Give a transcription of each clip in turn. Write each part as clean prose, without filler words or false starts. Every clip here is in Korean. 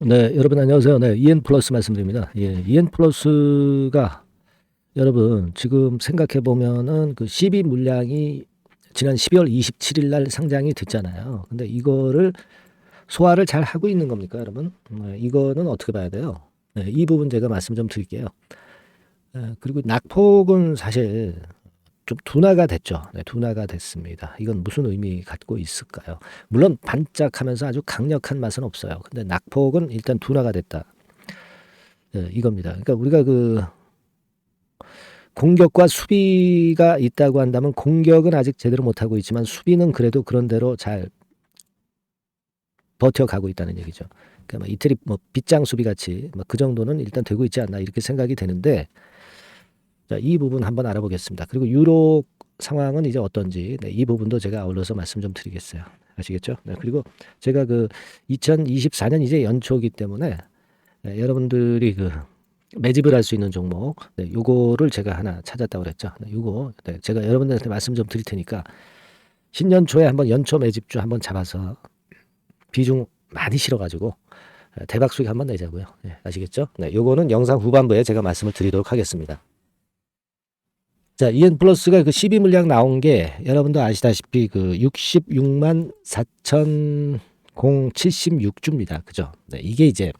네, 여러분 안녕하세요. 네, EN 플러스 말씀드립니다. 예, EN 플러스가 여러분 지금 생각해 보면은 그 CB 물량이 지난 12월 27일 날 상장이 됐잖아요. 근데 이거를 소화를 잘 하고 있는 겁니까, 여러분? 이거는 어떻게 봐야 돼요? 네, 이 부분 제가 말씀 좀 드릴게요. 그리고 낙폭은 사실 좀 둔화가 됐죠. 네, 둔화가 됐습니다. 이건 무슨 의미 갖고 있을까요? 물론 반짝하면서 아주 강력한 맛은 없어요. 근데 낙폭은 일단 둔화가 됐다. 이겁니다. 그러니까 우리가 그 공격과 수비가 있다고 한다면 공격은 아직 제대로 못하고 있지만 수비는 그래도 그런 대로 잘 버텨가고 있다는 얘기죠. 그러니까 뭐 이태리 뭐 빗장 수비 같이 뭐 그 정도는 일단 되고 있지 않나 이렇게 생각이 되는데, 자, 이 부분 한번 알아보겠습니다. 그리고 유로 상황은 이제 어떤지, 네, 이 부분도 제가 아울러서 말씀 좀 드리겠어요. 아시겠죠? 네, 그리고 제가 그 2024년 이제 연초기 때문에 여러분들이 그 매집을 할 수 있는 종목, 네, 요거를 제가 하나 찾았다고 그랬죠. 네, 요거 네, 제가 여러분들한테 말씀 좀 드릴 테니까 신년 초에 한번 연초 매집주 한번 잡아서 비중 많이 실어가지고 대박 수익 한번 내자고요. 네, 아시겠죠? 네, 요거는 영상 후반부에 제가 말씀을 드리도록 하겠습니다. 자, EN 플러스가 그 12 물량 나온 게 여러분도 아시다시피 그 66만 4,076주입니다. 그죠? 네, 이게 이제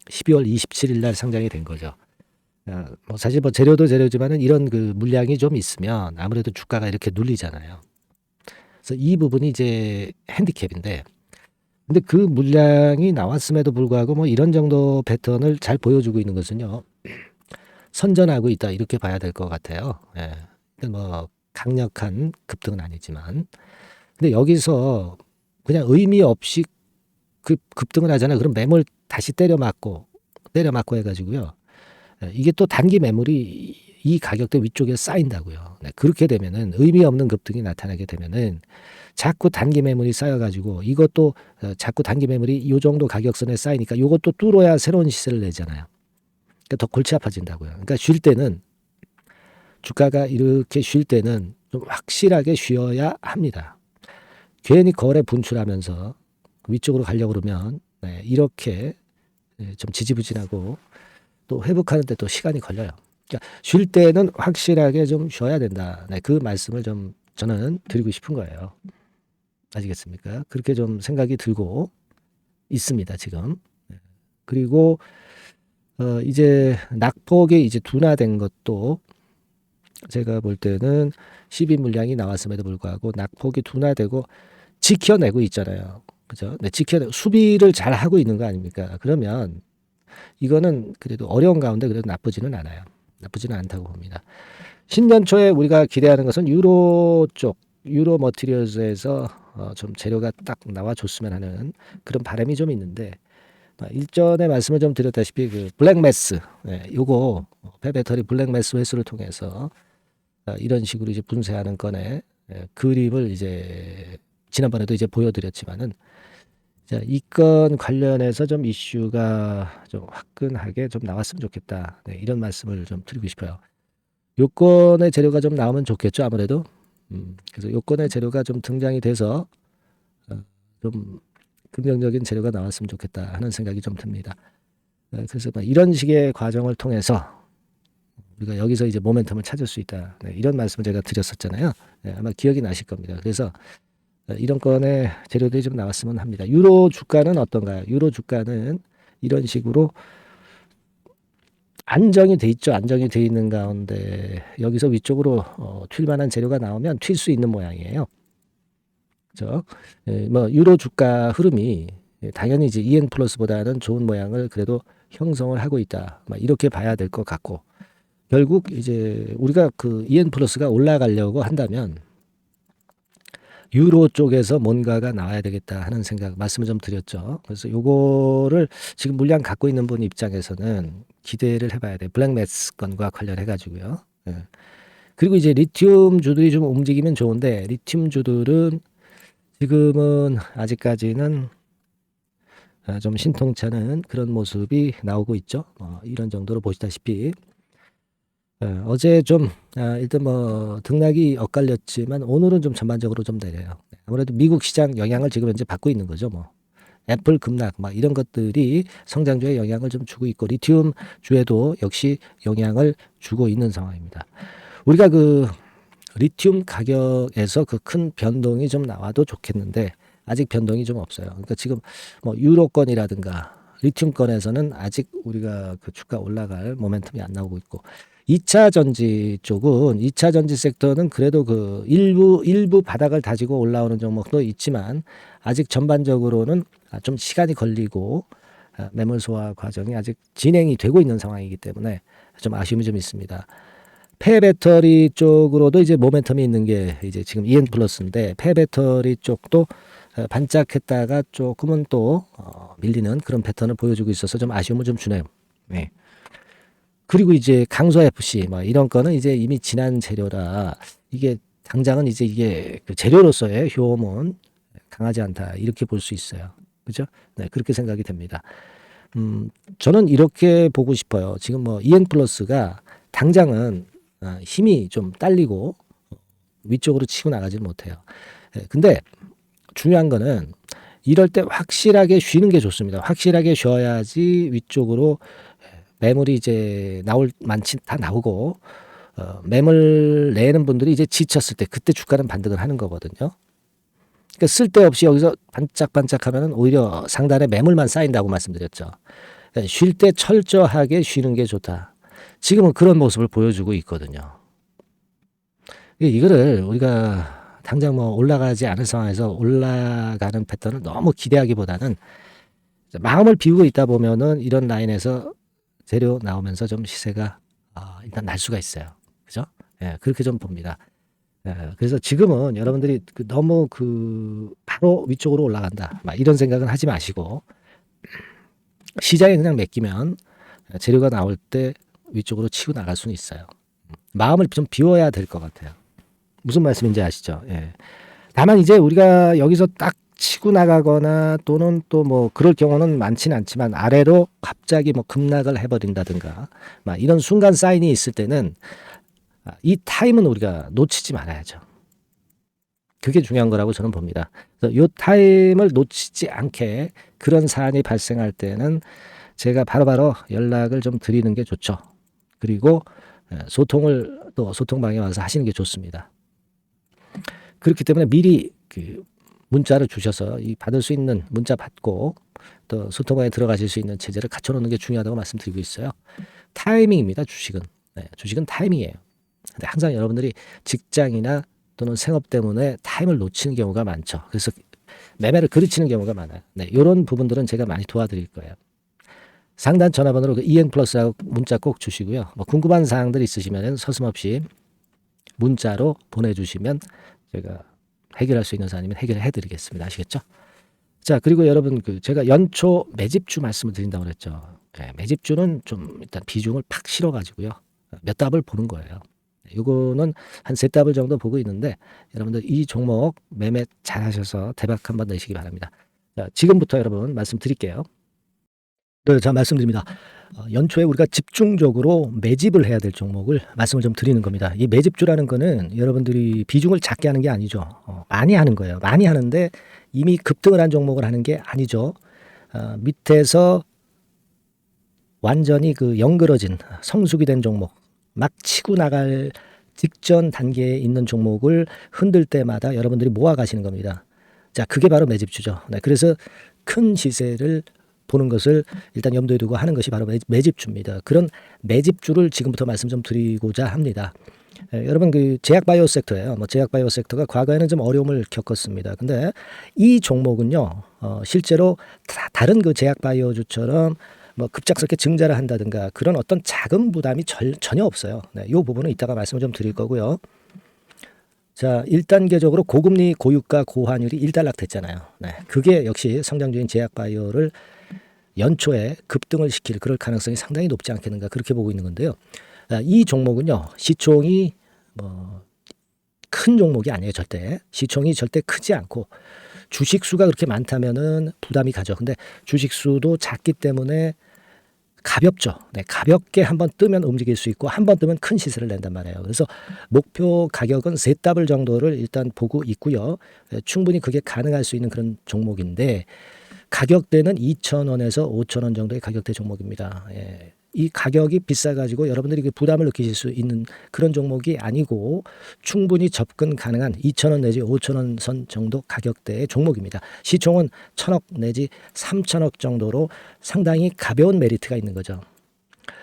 12월 27일 날 상장이 된 거죠. 뭐 사실 뭐 재료도 재료지만은 이런 그 물량이 좀 있으면 아무래도 주가가 이렇게 눌리잖아요. 그래서 이 부분이 이제 핸디캡인데, 근데 그 물량이 나왔음에도 불구하고 뭐 이런 정도 패턴을 잘 보여주고 있는 것은요, 선전하고 있다 이렇게 봐야 될 것 같아요. 예. 근데 뭐 강력한 급등은 아니지만, 근데 여기서 그냥 의미 없이 급등을 하잖아요. 그럼 매물 다시 때려 맞고 해가지고요. 이게 또 단기 매물이 이 가격대 위쪽에 쌓인다고요. 네, 그렇게 되면은 의미 없는 급등이 나타나게 되면은 자꾸 단기 매물이 쌓여가지고 이것도 자꾸 단기 매물이 이 정도 가격선에 쌓이니까 이것도 뚫어야 새로운 시세를 내잖아요. 그러니까 더 골치 아파진다고요. 그러니까 쉴 때는 주가가 이렇게 쉴 때는 좀 확실하게 쉬어야 합니다. 괜히 거래 분출하면서 위쪽으로 가려고 그러면 네, 이렇게 좀 지지부진하고 또 회복하는데 또 시간이 걸려요. 그러니까 쉴 때는 확실하게 좀 쉬어야 된다. 네, 그 말씀을 좀 저는 드리고 싶은 거예요. 아시겠습니까? 그렇게 좀 생각이 들고 있습니다, 지금. 네. 그리고 이제 낙폭이 이제 둔화된 것도 제가 볼 때는 12 물량이 나왔음에도 불구하고 낙폭이 둔화되고 지켜내고 있잖아요. 그죠? 네, 수비를 잘 하고 있는 거 아닙니까? 그러면 이거는 그래도 어려운 가운데 그래도 나쁘지는 않아요. 나쁘지는 않다고 봅니다. 신년 초에 우리가 기대하는 것은 유로 쪽, 유로 머티리얼즈에서 좀 재료가 딱 나와줬으면 하는 그런 바람이 좀 있는데, 일전에 말씀을 좀 드렸다시피 그 블랙매스, 요거 폐배터리 블랙매스 회수를 통해서 이런 식으로 이제 분쇄하는 건의 그림을 이제 지난번에도 이제 보여드렸지만은, 자, 이 건 관련해서 좀 이슈가 좀 화끈하게 좀 나왔으면 좋겠다. 네, 이런 말씀을 좀 드리고 싶어요. 요건의 재료가 좀 나오면 좋겠죠, 아무래도. 그래서 요건의 재료가 좀 등장이 돼서 좀 긍정적인 재료가 나왔으면 좋겠다 하는 생각이 좀 듭니다. 그래서 이런 식의 과정을 통해서 우리가 여기서 이제 모멘텀을 찾을 수 있다. 네, 이런 말씀을 제가 드렸었잖아요. 네, 아마 기억이 나실 겁니다. 그래서 이런 건의 재료들이 좀 나왔으면 합니다. 유로 주가는 어떤가요? 유로 주가는 이런 식으로 안정이 돼 있죠. 안정이 돼 있는 가운데 여기서 위쪽으로 튈 만한 재료가 나오면 튈 수 있는 모양이에요. 그죠? 뭐 유로 주가 흐름이 당연히 이제 EN 플러스보다는 좋은 모양을 그래도 형성을 하고 있다. 이렇게 봐야 될 것 같고, 결국 이제 우리가 그 EN 플러스가 올라가려고 한다면 유로 쪽에서 뭔가가 나와야 되겠다 하는 생각 말씀을 좀 드렸죠. 그래서 요거를 지금 물량 갖고 있는 분 입장에서는 기대를 해봐야 돼. 블랙매스 건과 관련해 가지고요. 예. 그리고 이제 리튬 주들이 좀 움직이면 좋은데 리튬 주들은 지금은 아직까지는 좀 신통찮은 그런 모습이 나오고 있죠. 이런 정도로 보시다시피 어제 좀 일단 뭐 등락이 엇갈렸지만 오늘은 좀 전반적으로 좀 내려요. 아무래도 미국 시장 영향을 지금 현재 받고 있는 거죠. 뭐 애플 급락 막 이런 것들이 성장주에 영향을 좀 주고 있고 리튬 주에도 역시 영향을 주고 있는 상황입니다. 우리가 그 리튬 가격에서 그 큰 변동이 좀 나와도 좋겠는데 아직 변동이 좀 없어요. 그러니까 지금 뭐 유로권이라든가 리튬권에서는 아직 우리가 그 주가 올라갈 모멘텀이 안 나오고 있고 2차 전지 쪽은 2차 전지 섹터는 그래도 그 일부 바닥을 다지고 올라오는 종목도 있지만 아직 전반적으로는 좀 시간이 걸리고 매물 소화 과정이 아직 진행이 되고 있는 상황이기 때문에 좀 아쉬움이 좀 있습니다. 폐배터리 쪽으로도 이제 모멘텀이 있는 게 이제 지금 EN 플러스인데 폐배터리 쪽도 반짝했다가 조금은 또 밀리는 그런 패턴을 보여주고 있어서 좀 아쉬움을 좀 주네요. 네. 그리고 이제 강소 FC 뭐 이런 거는 이제 이미 지난 재료라 이게 당장은 이제 이게 그 재료로서의 효험은 강하지 않다 이렇게 볼 수 있어요. 그죠? 네, 그렇게 생각이 됩니다. 저는 이렇게 보고 싶어요. 지금 뭐 EN 플러스가 당장은 힘이 좀 딸리고 위쪽으로 치고 나가지는 못해요. 근데 중요한 거는 이럴 때 확실하게 쉬는 게 좋습니다. 확실하게 쉬어야지 위쪽으로 매물이 이제 나올 만치 다 나오고 매물 내는 분들이 이제 지쳤을 때 그때 주가는 반등을 하는 거거든요. 그러니까 쓸데없이 여기서 반짝반짝하면 오히려 상단에 매물만 쌓인다고 말씀드렸죠. 쉴 때 철저하게 쉬는 게 좋다. 지금은 그런 모습을 보여주고 있거든요. 이거를 우리가 당장 뭐 올라가지 않은 상황에서 올라가는 패턴을 너무 기대하기보다는 마음을 비우고 있다 보면은 이런 라인에서 재료 나오면서 좀 시세가 일단 날 수가 있어요. 그죠? 예, 그렇게 좀 봅니다. 그래서 지금은 여러분들이 너무 바로 위쪽으로 올라간다. 막 이런 생각은 하지 마시고 시장에 그냥 맡기면 재료가 나올 때 위쪽으로 치고 나갈 수는 있어요. 마음을 좀 비워야 될 것 같아요. 무슨 말씀인지 아시죠? 예. 다만 이제 우리가 여기서 딱 치고 나가거나 또는 또 뭐 그럴 경우는 많지는 않지만 아래로 갑자기 뭐 급락을 해버린다든가 막 이런 순간 사인이 있을 때는 이 타임은 우리가 놓치지 말아야죠. 그게 중요한 거라고 저는 봅니다. 그래서 이 타임을 놓치지 않게 그런 사안이 발생할 때는 제가 바로바로 연락을 좀 드리는 게 좋죠. 그리고 소통을 또 소통방에 와서 하시는 게 좋습니다. 그렇기 때문에 미리 그 문자를 주셔서 이 받을 수 있는 문자 받고 또 소통방에 들어가실 수 있는 체제를 갖춰놓는 게 중요하다고 말씀드리고 있어요. 타이밍입니다. 주식은. 네, 주식은 타이밍이에요. 근데 항상 여러분들이 직장이나 또는 생업 때문에 타임을 놓치는 경우가 많죠. 그래서 매매를 그르치는 경우가 많아요. 네, 이런 부분들은 제가 많이 도와드릴 거예요. 상단 전화번호로 EN 플러스라고 문자 꼭 주시고요. 뭐 궁금한 사항들 있으시면 서슴없이 문자로 보내주시면 제가 해결할 수 있는 사안이면 해결해 드리겠습니다. 아시겠죠? 자, 그리고 여러분 제가 연초 매집주 말씀을 드린다고 그랬죠. 네, 매집주는 좀 일단 비중을 팍 실어 가지고요. 몇 답을 보는 거예요. 요거는 한 세 답을 정도 보고 있는데 여러분들 이 종목 매매 잘 하셔서 대박 한번 내시기 바랍니다. 자, 지금부터 여러분 말씀드릴게요. 네, 자, 말씀드립니다. 연초에 우리가 집중적으로 매집을 해야 될 종목을 말씀을 좀 드리는 겁니다. 이 매집주라는 거는 여러분들이 비중을 작게 하는 게 아니죠. 많이 하는 거예요. 많이 하는데 이미 급등을 한 종목을 하는 게 아니죠. 밑에서 완전히 영그러진 성숙이 된 종목, 막 치고 나갈 직전 단계에 있는 종목을 흔들 때마다 여러분들이 모아 가시는 겁니다. 자, 그게 바로 매집주죠. 네, 그래서 큰 시세를 보는 것을 일단 염두에 두고 하는 것이 바로 매집주입니다. 그런 매집주를 지금부터 말씀 좀 드리고자 합니다. 여러분 제약바이오 섹터예요. 뭐 제약바이오 섹터가 과거에는 좀 어려움을 겪었습니다. 근데 이 종목은요, 실제로 다른 제약바이오주처럼 뭐 급작스럽게 증자를 한다든가 그런 어떤 자금 부담이 전혀 없어요. 네, 이 부분은 이따가 말씀을 좀 드릴 거고요. 자, 1단계적으로 고금리, 고유가, 고환율이 일단락됐잖아요. 네, 그게 역시 성장주인 제약바이오를 연초에 급등을 시킬 그럴 가능성이 상당히 높지 않겠는가 그렇게 보고 있는 건데요. 이 종목은요, 시총이 큰 종목이 아니에요. 절대. 시총이 절대 크지 않고 주식 수가 그렇게 많다면은 부담이 가죠. 근데 주식 수도 작기 때문에 가볍죠. 네, 가볍게 한번 뜨면 움직일 수 있고 한번 뜨면 큰 시세를 낸단 말이에요. 그래서 목표 가격은 세 더블 정도를 일단 보고 있고요. 충분히 그게 가능할 수 있는 그런 종목인데 가격대는 2,000원에서 5,000원 정도의 가격대 종목입니다. 예. 이 가격이 비싸가지고 여러분들이 그 부담을 느끼실 수 있는 그런 종목이 아니고 충분히 접근 가능한 2,000원 내지 5,000원 선 정도 가격대의 종목입니다. 시총은 1,000억 내지 3,000억 정도로 상당히 가벼운 메리트가 있는 거죠.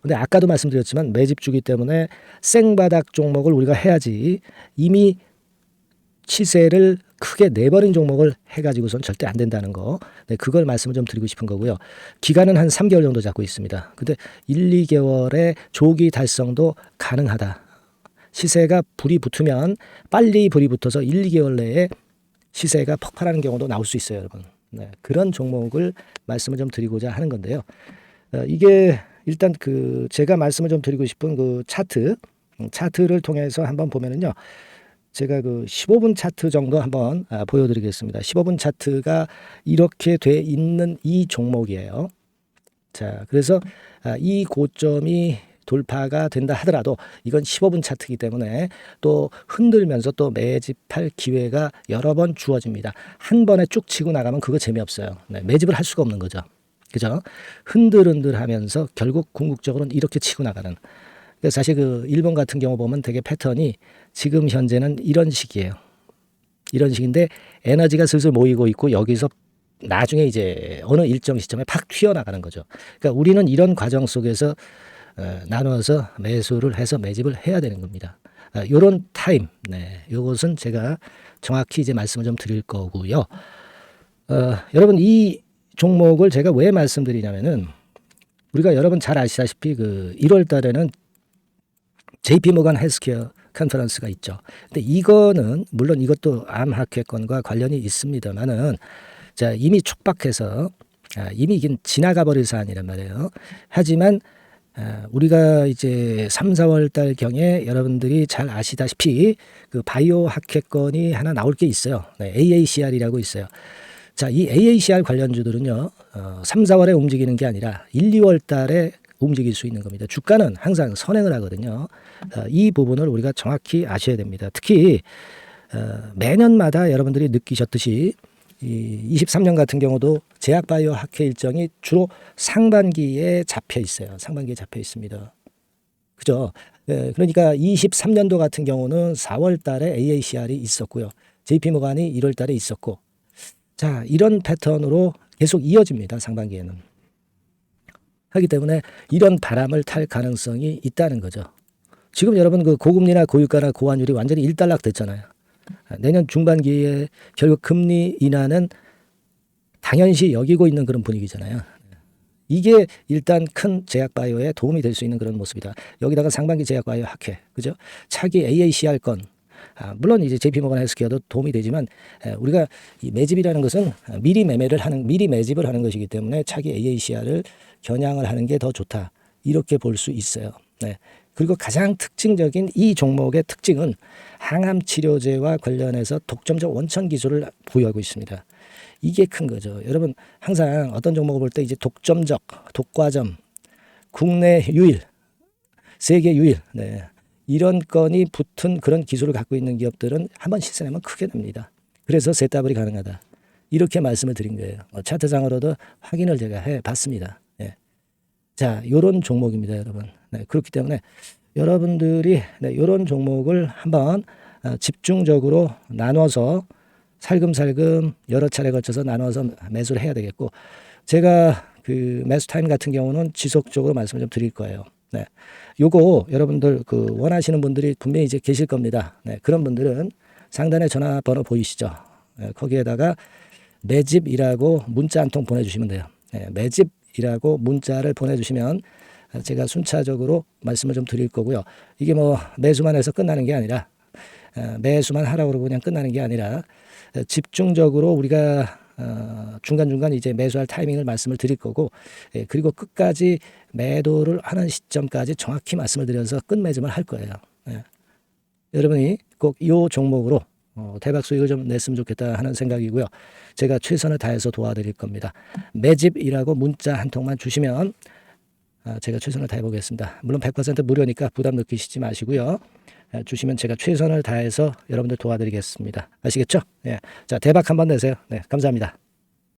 근데 아까도 말씀드렸지만 매집주기 때문에 생바닥 종목을 우리가 해야지 이미 시세를 크게 내버린 종목을 해가지고선 절대 안 된다는 거. 네, 그걸 말씀을 좀 드리고 싶은 거고요. 기간은 한 3개월 정도 잡고 있습니다. 근데 1, 2개월의 조기 달성도 가능하다. 시세가 불이 붙으면 빨리 불이 붙어서 1, 2개월 내에 시세가 폭발하는 경우도 나올 수 있어요, 여러분. 네, 그런 종목을 말씀을 좀 드리고자 하는 건데요. 이게 일단 그 제가 말씀을 좀 드리고 싶은 그 차트를 통해서 한번 보면은요. 제가 그 15분 차트 정도 한번 보여드리겠습니다. 15분 차트가 이렇게 돼 있는 이 종목이에요. 자, 그래서 이 고점이 돌파가 된다 하더라도 이건 15분 차트이기 때문에 또 흔들면서 또 매집할 기회가 여러 번 주어집니다. 한 번에 쭉 치고 나가면 그거 재미없어요. 네, 매집을 할 수가 없는 거죠. 그죠? 흔들흔들하면서 결국 궁극적으로는 이렇게 치고 나가는. 사실 그 일본 같은 경우 보면 되게 패턴이 지금 현재는 이런 식이에요. 이런 식인데 에너지가 슬슬 모이고 있고 여기서 나중에 이제 어느 일정 시점에 팍 튀어나가는 거죠. 그러니까 우리는 이런 과정 속에서 나눠서 매수를 해서 매집을 해야 되는 겁니다. 요런 타임, 네, 요것은 제가 정확히 이제 말씀을 좀 드릴 거고요. 여러분 이 종목을 제가 왜 말씀드리냐면은 우리가 여러분 잘 아시다시피 그 1월 달에는 JP 모건 헬스케어 컨퍼런스가 있죠. 근데 이거는 물론 이것도 암 학회권과 관련이 있습니다만은 자 이미 촉박해서 이미 이게 지나가 버릴 사안이란 말이에요. 하지만 우리가 이제 3, 4월 달 경에 여러분들이 잘 아시다시피 그 바이오 학회권이 하나 나올 게 있어요. 네, AACR이라고 있어요. 자, 이 AACR 관련주들은요, 3, 4월에 움직이는 게 아니라 1, 2월 달에 움직일 수 있는 겁니다. 주가는 항상 선행을 하거든요. 이 부분을 우리가 정확히 아셔야 됩니다. 특히 매년마다 여러분들이 느끼셨듯이 23년 같은 경우도 제약바이오 학회 일정이 주로 상반기에 잡혀 있어요. 상반기에 잡혀 있습니다. 그죠? 그러니까 23년도 같은 경우는 4월 달에 AACR이 있었고요. JP모간이 1월 달에 있었고 자, 이런 패턴으로 계속 이어집니다. 상반기에는. 하기 때문에 이런 바람을 탈 가능성이 있다는 거죠. 지금 여러분 그 고금리나 고유가나 고환율이 완전히 일단락 됐잖아요. 내년 중반기에 결국 금리 인하는 당연시 여기고 있는 그런 분위기잖아요. 이게 일단 큰 제약바이오에 도움이 될 수 있는 그런 모습이다. 여기다가 상반기 제약바이오 학회, 그죠? 차기 AACR건, 물론 이제 JP모건 헬스케어도 도움이 되지만 우리가 이 매집이라는 것은 미리 매집을 하는 것이기 때문에 차기 AACR을 겨냥을 하는 게 더 좋다. 이렇게 볼 수 있어요. 네. 그리고 가장 특징적인 이 종목의 특징은 항암 치료제와 관련해서 독점적 원천 기술을 보유하고 있습니다. 이게 큰 거죠. 여러분 항상 어떤 종목을 볼 때 이제 독점적, 독과점, 국내 유일, 세계 유일, 네. 이런 건이 붙은 그런 기술을 갖고 있는 기업들은 한번 실수하면 크게 됩니다. 그래서 세따블이 가능하다. 이렇게 말씀을 드린 거예요. 차트상으로도 확인을 제가 해봤습니다. 네. 자, 요런 종목입니다, 여러분. 네, 그렇기 때문에 여러분들이 이런 종목을 한번 집중적으로 나눠서 살금살금 여러 차례 걸쳐서 나눠서 매수를 해야 되겠고 제가 그 매수 타임 같은 경우는 지속적으로 말씀을 좀 드릴 거예요. 네. 요거 여러분들 그 원하시는 분들이 분명히 이제 계실 겁니다. 네. 그런 분들은 상단에 전화번호 보이시죠? 네. 거기에다가 매집이라고 문자 한 통 보내주시면 돼요. 네. 매집이라고 문자를 보내주시면 제가 순차적으로 말씀을 좀 드릴 거고요. 이게 뭐 매수만 해서 끝나는 게 아니라 매수만 하라고 그러고 그냥 끝나는 게 아니라 집중적으로 우리가 중간중간 이제 매수할 타이밍을 말씀을 드릴 거고 그리고 끝까지 매도를 하는 시점까지 정확히 말씀을 드려서 끝매짐을 할 거예요. 네. 여러분이 꼭 이 종목으로 대박 수익을 좀 냈으면 좋겠다 하는 생각이고요. 제가 최선을 다해서 도와드릴 겁니다. 매집이라고 문자 한 통만 주시면 제가 최선을 다해 보겠습니다. 물론 100% 무료니까 부담 느끼시지 마시고요. 주시면 제가 최선을 다해서 여러분들 도와드리겠습니다. 아시겠죠? 예. 자, 대박 한번 내세요. 네, 감사합니다.